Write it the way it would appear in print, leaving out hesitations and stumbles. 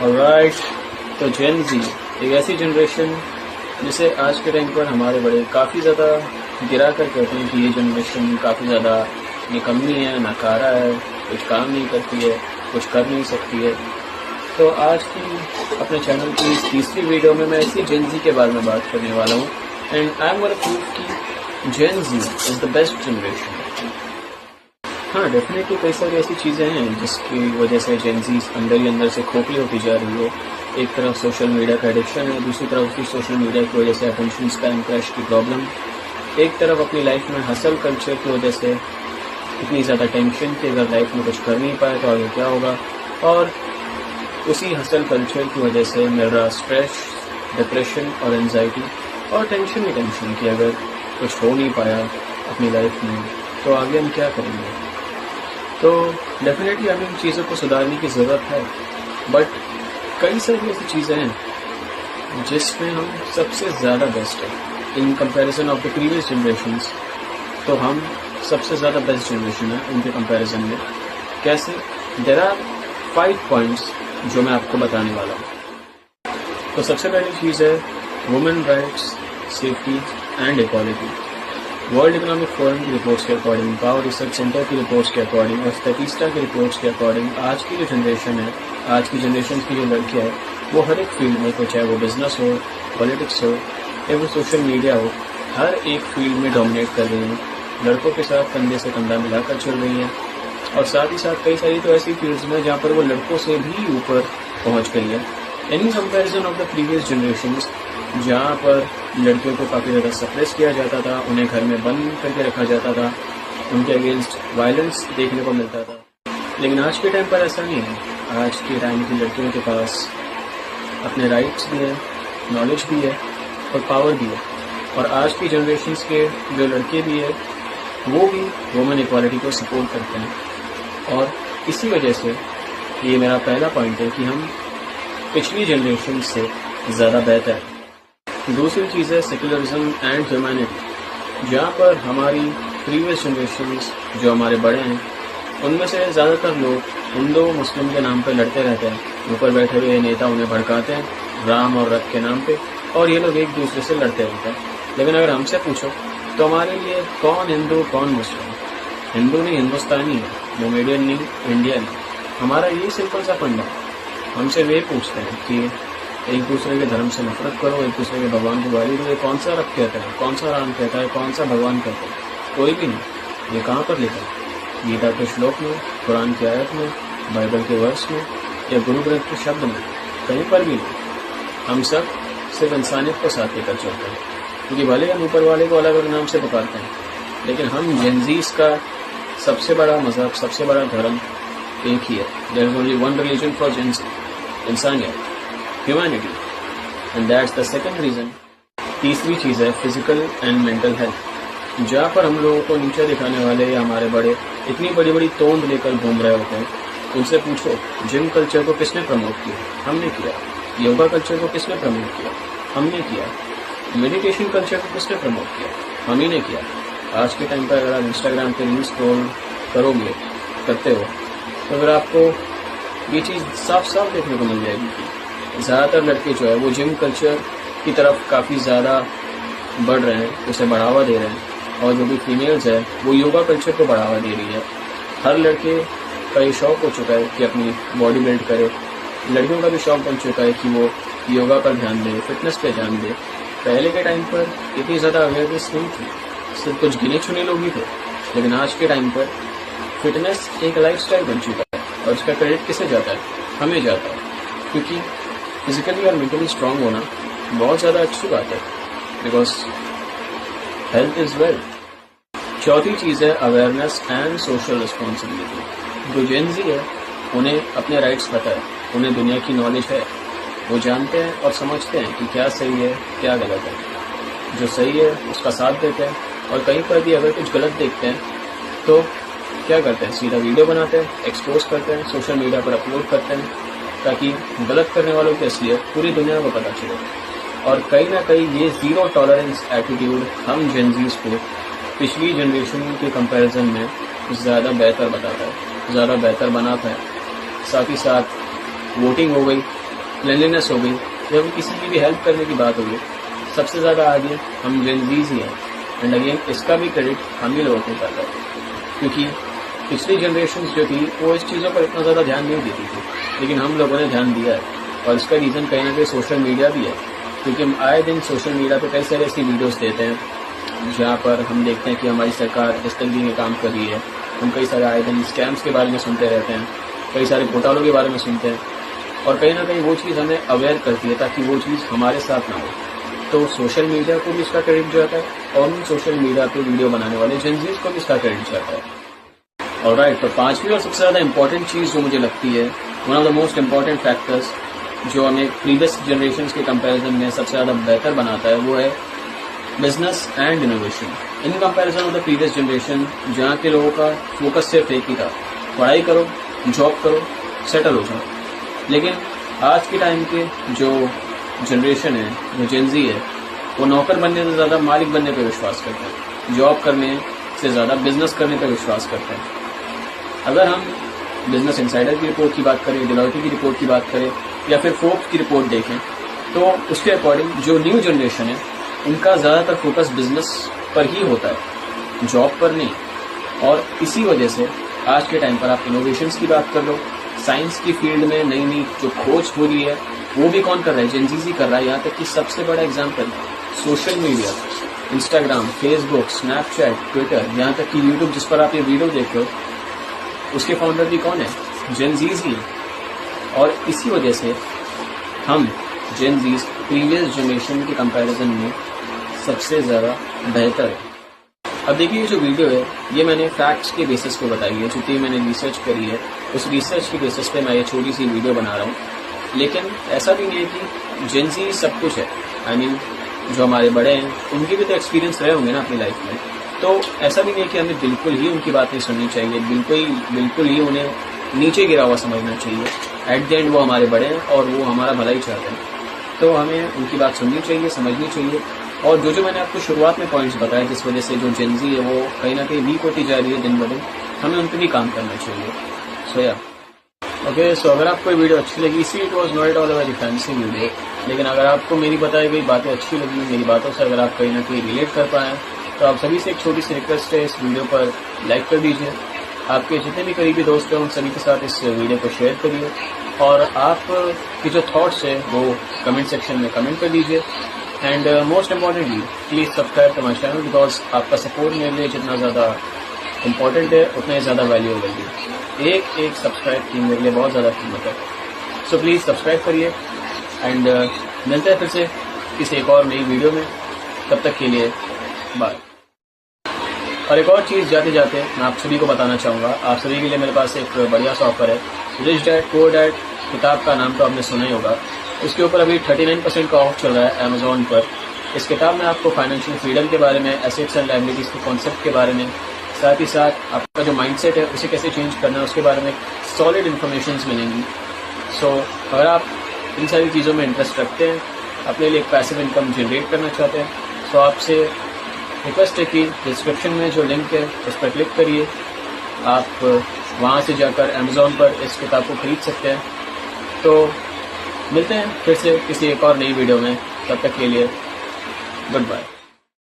Alright, तो जेन जी एक ऐसी जनरेशन जिसे आज के टाइम पर हमारे बड़े काफ़ी ज़्यादा गिरा कर कहते हैं कि ये जनरेशन काफ़ी ज़्यादा निकम्मी है, नाकारा है, कुछ काम नहीं करती है, कुछ कर नहीं सकती है। तो आज की अपने चैनल की इस तीसरी वीडियो में मैं इसी जेन जी के बारे में बात करने वाला हूँ and I am gonna prove कि जेन जी इज़ द बेस्ट जनरेशन। हाँ, डेफिनेटली कई सारी ऐसी चीज़ें हैं जिसकी वजह से जेन जी अंदर ही अंदर से खोखली होती जा रही है। एक तरफ सोशल मीडिया का एडिक्शन है, दूसरी तरफ उसकी सोशल मीडिया की वजह से अटेंशन स्पैन क्रैश की प्रॉब्लम, एक तरफ अपनी लाइफ में हसल कल्चर की वजह से इतनी ज़्यादा टेंशन कि अगर लाइफ में कुछ कर नहीं पाए तो आगे क्या होगा, और उसी हसल कल्चर की वजह से मिल रहा स्ट्रेस, डिप्रेशन और एंजाइटी और टेंशन ही टेंशन कि अगर कुछ हो नहीं पाया अपनी लाइफ में तो आगे हम क्या करेंगे। तो डेफिनेटली हमें इन चीज़ों को सुधारने की ज़रूरत है, बट कई सारी ऐसी चीज़ें हैं जिसमें हम सबसे ज़्यादा बेस्ट है in comparison of the previous generations. तो हम सबसे ज़्यादा बेस्ट जनरेशन है उनके कंपैरिजन में। कैसे? देयर आर 5 पॉइंट्स जो मैं आपको बताने वाला हूँ। तो सबसे पहली चीज़ है women rights, safety and equality. World economic forum की रिपोर्ट्स के अकॉर्डिंग, पावर रिसर्च सेंटर की रिपोर्ट्स के अकॉर्डिंग और स्टैटिस्टा की रिपोर्ट्स के अकॉर्डिंग आज की जो जनरेशन है, आज की जनरेशन की जो लड़कियाँ है, वो हर एक फील्ड में, चाहे वो बिजनेस हो, पॉलिटिक्स हो या वो सोशल मीडिया हो, हर एक फील्ड में डोमिनेट कर रही हैं। लड़कों के साथ कंधे से कंधा मिलाकर चल रही हैं और साथ ही साथ कई सारी तो ऐसी फील्ड्स में जहाँ पर वो लड़कों से भी ऊपर पहुँच गई है in comparison of the previous generation, जहाँ पर लड़कियों को काफ़ी ज़्यादा सप्रेस किया जाता था, उन्हें घर में बंद करके रखा जाता था, उनके अगेंस्ट वायलेंस देखने को मिलता था। लेकिन आज के टाइम पर ऐसा नहीं है। आज के टाइम की लड़कियों के पास अपने राइट्स भी है, नॉलेज भी है और पावर भी है। और आज की जनरेशन्स के जो लड़के भी है वो भी वुमेन इक्वालिटी को सपोर्ट करते हैं। और इसी वजह से ये मेरा पहला पॉइंट है कि हम पिछली जनरेशन से ज़्यादा बेहतर है। दूसरी चीज़ है सेक्युलरिज्म एंड ह्यूमैनिटी, जहाँ पर हमारी प्रीवियस जनरेशन्स जो हमारे बड़े हैं उनमें से ज़्यादातर लोग हिंदू मुस्लिम के नाम पर लड़ते रहते हैं। ऊपर बैठे हुए नेता उन्हें भड़काते हैं राम और रथ के नाम पे, और ये लोग एक दूसरे से लड़ते रहते हैं। लेकिन अगर हमसे पूछो तो हमारे लिए कौन हिंदू कौन मुस्लिम? हिंदू नहीं हिंदुस्तानी है, मोमेडियन नहीं इंडियन। हमारा यही सिंपल सा फंडा है। हमसे वे पूछते हैं कि एक दूसरे के धर्म से नफरत करो, एक दूसरे के भगवान को गाली दो। ये कौन सा रब कहता है, कौन सा राम कहता है, कौन सा भगवान कहता है? कोई भी नहीं। ये कहाँ पर लिखा है? गीता के श्लोक में, कुरान की आयत में, बाइबल के वर्स में या गुरु ग्रंथ के शब्द में? कहीं पर भी नहीं। हम सब सिर्फ इंसानियत को साथ लेकर चलते हैं, क्योंकि भले हम ऊपर वाले को अलग अलग नाम से पुकारते हैं, लेकिन हम जेनजीज का सबसे बड़ा मजहब, सबसे बड़ा धर्म एक ही है। There is only one religion for Gen Z, इंसानियत, humanity, and that's the second reason. तीसरी चीज़ है फिजिकल एंड मेंटल हेल्थ, जहाँ पर हम लोगों को नीचे दिखाने वाले या हमारे बड़े इतनी बड़ी बड़ी तोंद लेकर घूम रहे होते हैं। उनसे पूछो जिम कल्चर को किसने प्रमोट किया? हमने किया। योगा कल्चर को किसने प्रमोट किया? हमने किया। मेडिटेशन कल्चर को किसने प्रमोट किया? हम ही ने किया। आज के टाइम पर अगर आप इंस्टाग्राम पे रील्स स्क्रॉल करोगे, करते हो, तो अगर आपको ये चीज़ साफ साफ देखने को मिल जाएगी कि ज़्यादातर लड़के जो है वो जिम कल्चर की तरफ काफ़ी ज़्यादा बढ़ रहे हैं, उसे बढ़ावा दे रहे हैं, और जो भी फीमेल्स है वो योगा कल्चर को बढ़ावा दे रही है। हर लड़के का ये शौक़ हो चुका है कि अपनी बॉडी बिल्ड करे। लड़कियों का भी शौक़ बन चुका है कि वो योगा पर ध्यान दे, फिटनेस पे ध्यान दे। पहले के टाइम पर इतनी ज़्यादा अवेयरनेस नहीं थी, सिर्फ कुछ गिने चुने लोग ही थे। लेकिन आज के टाइम पर फिटनेस एक लाइफस्टाइल बन चुका है, और इसका क्रेडिट किसे जाता है? हमें जाता है, क्योंकि फिजिकली और मेंटली स्ट्रांग होना बहुत ज़्यादा अच्छी बात है, बिकॉज हेल्थ इज़ वेल्थ। चौथी चीज़ है अवेयरनेस एंड सोशल रिस्पॉन्सिबिलिटी। जो जेन जी है उन्हें अपने राइट्स पता है, उन्हें दुनिया की नॉलेज है, वो जानते हैं और समझते हैं कि क्या सही है क्या गलत है। जो सही है उसका साथ देते हैं, और कहीं पर भी अगर कुछ गलत देखते हैं तो क्या करते हैं? सीधा वीडियो बनाते हैं, एक्सपोज करते हैं, सोशल मीडिया पर अपलोड करते हैं, ताकि गलत करने वालों की असलियत पूरी दुनिया को पता चले। और कहीं ना कहीं ये ज़ीरो टॉलरेंस एटीट्यूड हम जेनजीज को पिछली जनरेशन के कंपैरिजन में ज़्यादा बेहतर बताता है, ज़्यादा बेहतर बनाता है। साथ ही साथ वोटिंग हो गई, क्लिनलीनेस हो गई, जब किसी की भी हेल्प करने की बात होगी, सबसे ज़्यादा आगे हम जेनजीज ही हैं। एंड अगेन इसका भी क्रेडिट हम ही लोगों को जाता है, क्योंकि पिछली जनरेशन जो थी वो इस चीज़ों पर इतना ज़्यादा ध्यान नहीं देती थी, लेकिन हम लोगों ने ध्यान दिया है। और इसका रीज़न कहीं ना कहीं सोशल मीडिया भी है, क्योंकि हम आए दिन सोशल मीडिया पे कई सारे ऐसी वीडियोस देते हैं जहाँ पर हम देखते हैं कि हमारी सरकार दस्तगीरी में काम कर रही है। हम कई सारे आए दिन स्कैम्स के बारे में सुनते रहते हैं, कई सारे घोटालों के बारे में सुनते हैं, और कहीं ना कहीं वो चीज़ हमें अवेयर करती है ताकि वो चीज़ हमारे साथ ना हो। तो सोशल मीडिया को भी इसका क्रेडिट जाता है, और उन सोशल मीडिया पे वीडियो बनाने वाले जेनजीज को भी इसका क्रेडिट जाता है। ऑलराइट, तो पांचवी और सबसे ज़्यादा इंपॉर्टेंट चीज़ जो मुझे लगती है, one of the most important factors जो हमें प्रीवियस जनरेशन के कंपैरिजन में सबसे ज़्यादा बेहतर बनाता है, वो है business and innovation. In comparison of the previous generation, जहाँ के लोगों का फोकस सिर्फ एक ही था, पढ़ाई करो, जॉब करो, सेटल हो जाओ। लेकिन आज के टाइम के जो जनरेशन है, जो जेनजी है, वो नौकर बनने से ज़्यादा मालिक बनने पर विश्वास करते हैं, जॉब करने से ज़्यादा बिजनेस करने पर विश्वास करते हैं। अगर हम बिजनेस इनसाइडर की रिपोर्ट की बात करें, डेलॉयट की रिपोर्ट की बात करें, या फिर फोर्ब्स की रिपोर्ट देखें, तो उसके अकॉर्डिंग जो न्यू जनरेशन है उनका ज़्यादातर फोकस बिजनेस पर ही होता है, जॉब पर नहीं। और इसी वजह से आज के टाइम पर आप इनोवेशंस की बात कर लो, साइंस की फील्ड में नई नई जो खोज हो रही है वो भी कौन कर रहा है, जेनजी ही कर रहा है। यहाँ तक कि सबसे बड़ा example social media, Instagram, Facebook, Snapchat, Twitter, यहाँ तक कि यूट्यूब जिस पर आप ये वीडियो देख रहे हो, उसके फाउंडर भी कौन है, जेनजीज ही। और इसी वजह से हम जेनजीज प्रीवियस जनरेशन के कंपैरिजन में सबसे ज़्यादा बेहतर है। अब देखिए, ये जो वीडियो है ये मैंने फैक्ट्स के बेसिस पे बताई है, चूँकि मैंने रिसर्च करी है, उस रिसर्च के बेसिस पे मैं ये छोटी सी वीडियो बना रहा हूँ। लेकिन ऐसा भी नहीं है कि जेनजी सब कुछ है। आई मीन जो हमारे बड़े हैं उनके भी तो एक्सपीरियंस रहे होंगे ना अपनी लाइफ में, तो ऐसा भी नहीं है कि हमें बिल्कुल ही उनकी बात नहीं सुननी चाहिए, बिल्कुल ही उन्हें नीचे गिरा हुआ समझना चाहिए। एट द एंड वो हमारे बड़े हैं और वो हमारा भला ही चाहते हैं, तो हमें उनकी बात सुननी चाहिए, समझनी चाहिए। और जो मैंने आपको शुरुआत में पॉइंट्स बताए जिस वजह से जो जेनजी है वो कहीं ना कहीं वीक होती जा रही है दिन ब दिन, हमें उन पर भी काम करना चाहिए। सो या ओके, सो अगर आपको ये वीडियो अच्छी लगी, see it was not all very fancy video, लेकिन अगर आपको मेरी बताई गई बातें अच्छी लगी, मेरी बातों से अगर आप कहीं ना कहीं रिलेट कर पाएँ, तो आप सभी से एक छोटी सी रिक्वेस्ट है, इस वीडियो पर लाइक कर दीजिए। आपके जितने भी करीबी दोस्त हैं उन सभी के साथ इस वीडियो को शेयर करिए, और आपके जो थॉट्स है वो कमेंट सेक्शन में कमेंट कर दीजिए। And most importantly please subscribe to my channel, because आपका सपोर्ट मेरे लिए जितना ज़्यादा इम्पॉर्टेंट है उतना ही ज़्यादा वैल्यूएबल है। एक सब्सक्राइब की मेरे लिए बहुत ज़्यादा कीमत है। सो प्लीज़ सब्सक्राइब करिए, एंड मिलते हैं फिर से किसी एक और नई वीडियो में। तब तक के लिए बाय। और एक और चीज़ जाते जाते मैं आप सभी को बताना चाहूँगा, आप सभी के लिए मेरे पास एक बढ़िया सा ऑफर है। रिच डैड पुअर डैड किताब का नाम तो आपने सुना ही होगा, उसके ऊपर अभी 39% का ऑफ चल रहा है अमेजोन पर। इस किताब में आपको फाइनेंशियल फ्रीडम के बारे में, एसेट्स एंड लायबिलिटीज़ के कॉन्सेप्ट के बारे में, साथ ही साथ आपका जो माइंडसेट है उसे कैसे चेंज करना है उसके बारे में सॉलिड इन्फॉर्मेशन मिलेंगी। सो अगर आप इन सारी चीज़ों में इंटरेस्ट रखते हैं, अपने लिए एक पैसिव इनकम जनरेट करना चाहते हैं, तो आपसे रिक्वेस्ट है कि डिस्क्रिप्शन में जो लिंक है उस पर क्लिक करिए। आप वहाँ से जाकर अमेज़ॉन पर इस किताब को खरीद सकते हैं। तो मिलते हैं फिर से किसी एक और नई वीडियो में, तब तक के लिए गुड बाय।